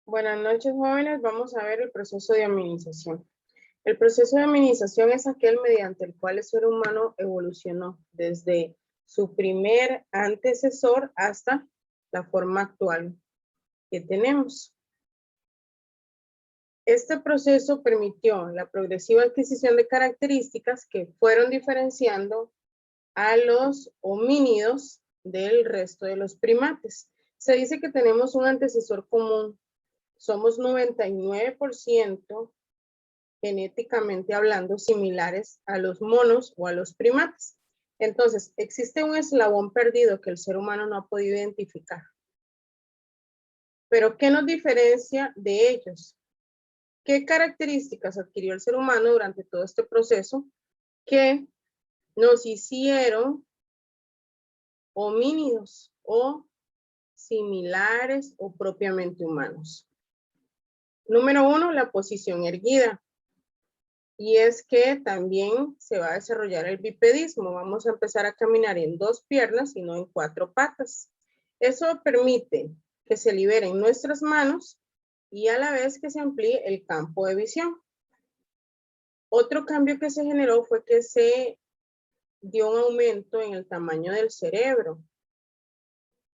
Buenas noches, jóvenes. Vamos a ver el proceso de aminización. El proceso de aminización es aquel mediante el cual el ser humano evolucionó desde su primer antecesor hasta la forma actual que tenemos. Este proceso permitió la progresiva adquisición de características que fueron diferenciando a los homínidos del resto de los primates. Se dice que tenemos un antecesor común. Somos 99% genéticamente hablando similares a los monos o a los primates. Entonces, existe un eslabón perdido que el ser humano no ha podido identificar. Pero, ¿qué nos diferencia de ellos? ¿Qué características adquirió el ser humano durante todo este proceso que nos hicieron homínidos o similares o propiamente humanos? Número 1, la posición erguida. Y es que también se va a desarrollar el bipedismo. Vamos a empezar a caminar en 2 piernas y no en 4 patas. Eso permite que se liberen nuestras manos y a la vez que se amplíe el campo de visión. Otro cambio que se generó fue que se dio un aumento en el tamaño del cerebro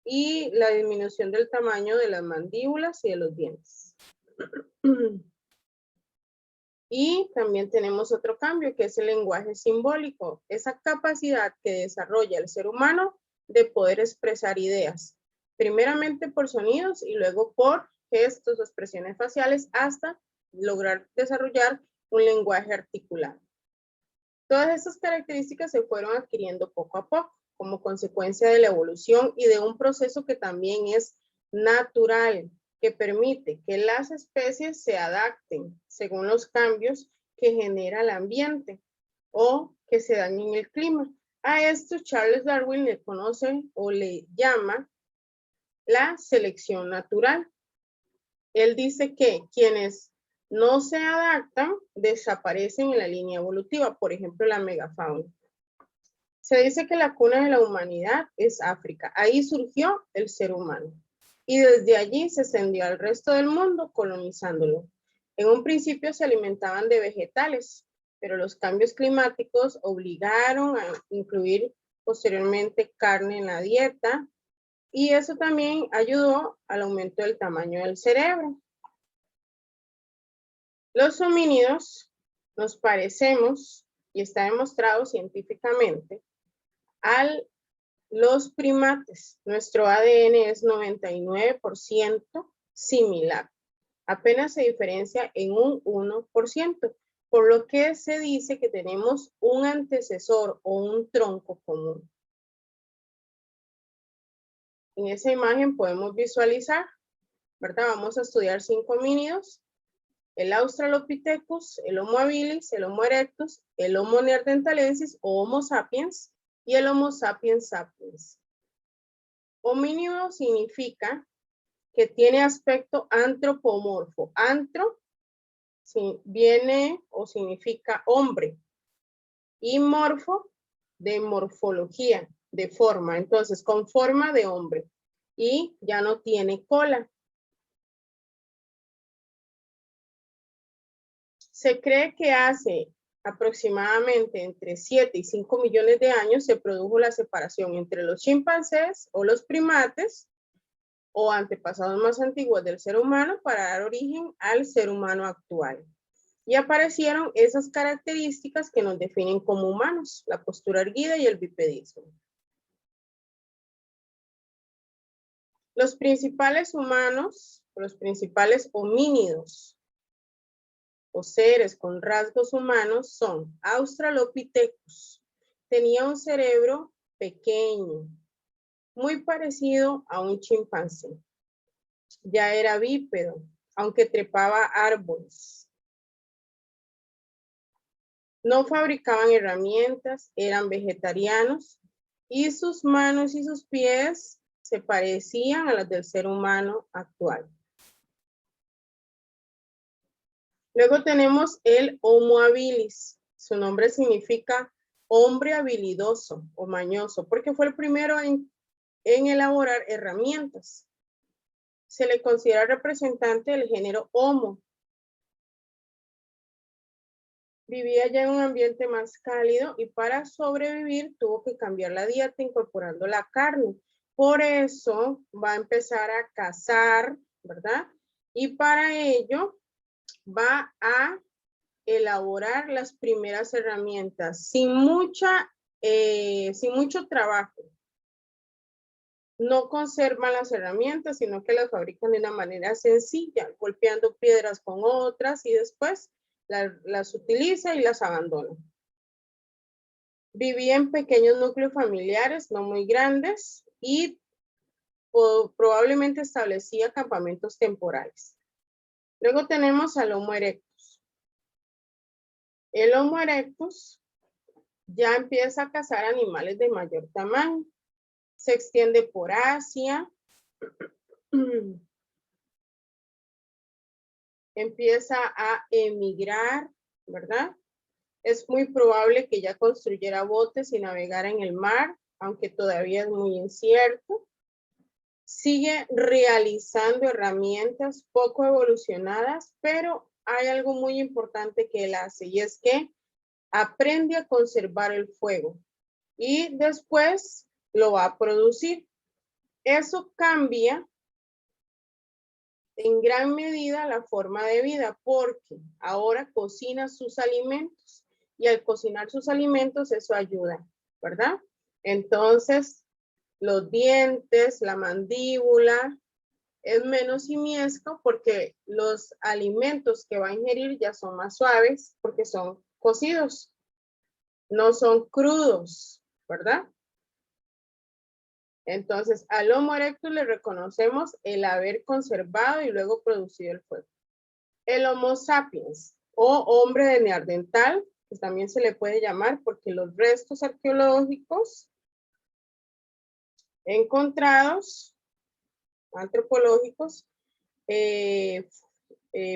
y la disminución del tamaño de las mandíbulas y de los dientes. Y también tenemos otro cambio que es el lenguaje simbólico, esa capacidad que desarrolla el ser humano de poder expresar ideas, primeramente por sonidos y luego por gestos o expresiones faciales hasta lograr desarrollar un lenguaje articulado. Todas estas características se fueron adquiriendo poco a poco como consecuencia de la evolución y de un proceso que también es natural, que permite que las especies se adapten según los cambios que genera el ambiente o que se dan en el clima. A esto Charles Darwin le conoce o le llama la selección natural. Él dice que quienes no se adaptan desaparecen en la línea evolutiva, por ejemplo la megafauna. Se dice que la cuna de la humanidad es África. Ahí surgió el ser humano. Y desde allí se extendió al resto del mundo colonizándolo. En un principio se alimentaban de vegetales, pero los cambios climáticos obligaron a incluir posteriormente carne en la dieta y eso también ayudó al aumento del tamaño del cerebro. Los homínidos nos parecemos, y está demostrado científicamente, a los primates. Nuestro ADN es 99% similar. Apenas se diferencia en un 1%, por lo que se dice que tenemos un antecesor o un tronco común. En esa imagen podemos visualizar, ¿verdad? Vamos a estudiar 5 homínidos: el Australopithecus, el Homo habilis, el Homo erectus, el Homo neanderthalensis o Homo sapiens y el Homo sapiens sapiens. Homínido significa que tiene aspecto antropomorfo. Antro viene o significa hombre y morfo de morfología, de forma. Entonces, con forma de hombre y ya no tiene cola. Se cree que hace aproximadamente entre 7 y 5 millones de años se produjo la separación entre los chimpancés o los primates o antepasados más antiguos del ser humano para dar origen al ser humano actual. Y aparecieron esas características que nos definen como humanos, la postura erguida y el bipedismo. Los principales humanos, los principales homínidos o seres con rasgos humanos son Australopithecus. Tenía un cerebro pequeño, muy parecido a un chimpancé. Ya era bípedo, aunque trepaba árboles. No fabricaban herramientas, eran vegetarianos y sus manos y sus pies se parecían a las del ser humano actual. Luego tenemos el Homo habilis. Su nombre significa hombre habilidoso o mañoso, porque fue el primero en elaborar herramientas. Se le considera representante del género Homo. Vivía ya en un ambiente más cálido y para sobrevivir tuvo que cambiar la dieta incorporando la carne. Por eso va a empezar a cazar, ¿verdad? Y para ello va a elaborar las primeras herramientas sin mucho trabajo. No conservan las herramientas, sino que las fabrican de una manera sencilla, golpeando piedras con otras y después las utiliza y las abandona. Vivía en pequeños núcleos familiares, no muy grandes, y probablemente establecía campamentos temporales. Luego tenemos al Homo erectus. El Homo erectus ya empieza a cazar animales de mayor tamaño. Se extiende por Asia. Empieza a emigrar, ¿verdad? Es muy probable que ya construyera botes y navegara en el mar, aunque todavía es muy incierto. Sigue realizando herramientas poco evolucionadas, pero hay algo muy importante que él hace y es que aprende a conservar el fuego y después lo va a producir. Eso cambia en gran medida la forma de vida porque ahora cocina sus alimentos y al cocinar sus alimentos eso ayuda, ¿verdad? Entonces, los dientes, la mandíbula, es menos simiesco porque los alimentos que va a ingerir ya son más suaves porque son cocidos, no son crudos, ¿verdad? Entonces, al Homo erectus le reconocemos el haber conservado y luego producido el fuego. El Homo sapiens o hombre de Neandertal, que también se le puede llamar porque los restos arqueológicos encontrados, antropológicos,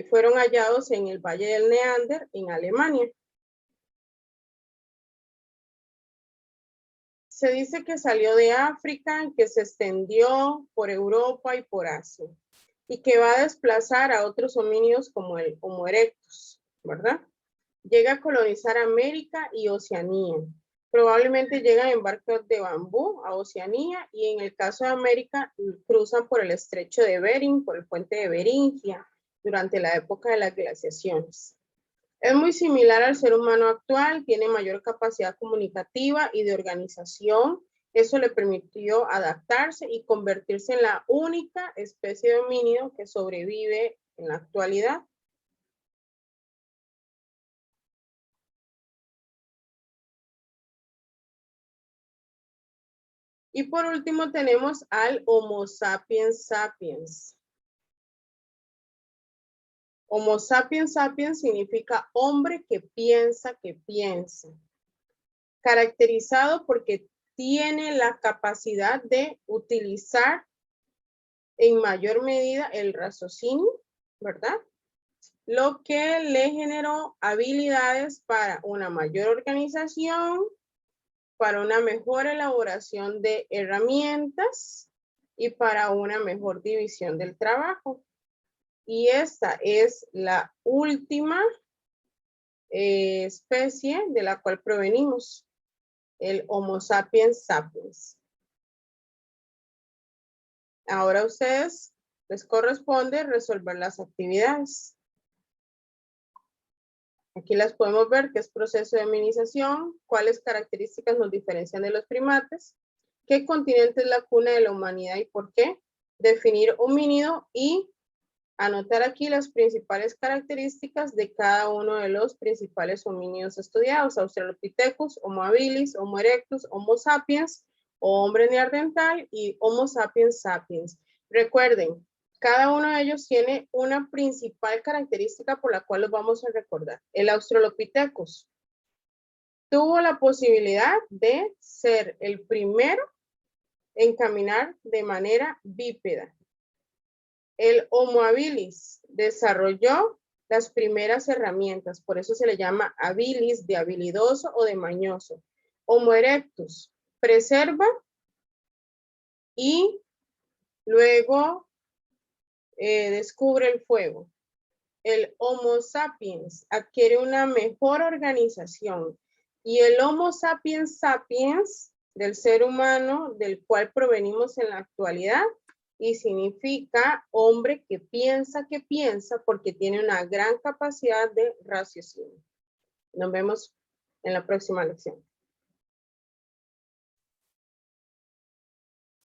fueron hallados en el Valle del Neander, en Alemania. Se dice que salió de África, que se extendió por Europa y por Asia, y que va a desplazar a otros homínidos como el Homo erectus, ¿verdad? Llega a colonizar América y Oceanía. Probablemente llegan en barcos de bambú a Oceanía y en el caso de América cruzan por el estrecho de Bering, por el puente de Beringia, durante la época de las glaciaciones. Es muy similar al ser humano actual, tiene mayor capacidad comunicativa y de organización. Eso le permitió adaptarse y convertirse en la única especie de homínido que sobrevive en la actualidad. Y por último tenemos al Homo sapiens sapiens. Homo sapiens sapiens significa hombre que piensa, caracterizado porque tiene la capacidad de utilizar en mayor medida el raciocinio, ¿verdad? Lo que le generó habilidades para una mayor organización, para una mejor elaboración de herramientas y para una mejor división del trabajo. Y esta es la última especie de la cual provenimos, el Homo sapiens sapiens. Ahora a ustedes les corresponde resolver las actividades. Aquí las podemos ver, que es proceso de hominización, cuáles características nos diferencian de los primates, qué continente es la cuna de la humanidad y por qué, definir homínido y anotar aquí las principales características de cada uno de los principales homínidos estudiados: Australopithecus, Homo habilis, Homo erectus, Homo sapiens, o hombre neandertal y Homo sapiens sapiens. Recuerden, cada uno de ellos tiene una principal característica por la cual los vamos a recordar. El Australopithecus tuvo la posibilidad de ser el primero en caminar de manera bípeda. El Homo habilis desarrolló las primeras herramientas, por eso se le llama habilis, de habilidoso o de mañoso. Homo erectus preserva y luego descubre el fuego. El Homo sapiens adquiere una mejor organización y el Homo sapiens sapiens del ser humano del cual provenimos en la actualidad y significa hombre que piensa porque tiene una gran capacidad de raciocinio. Nos vemos en la próxima lección.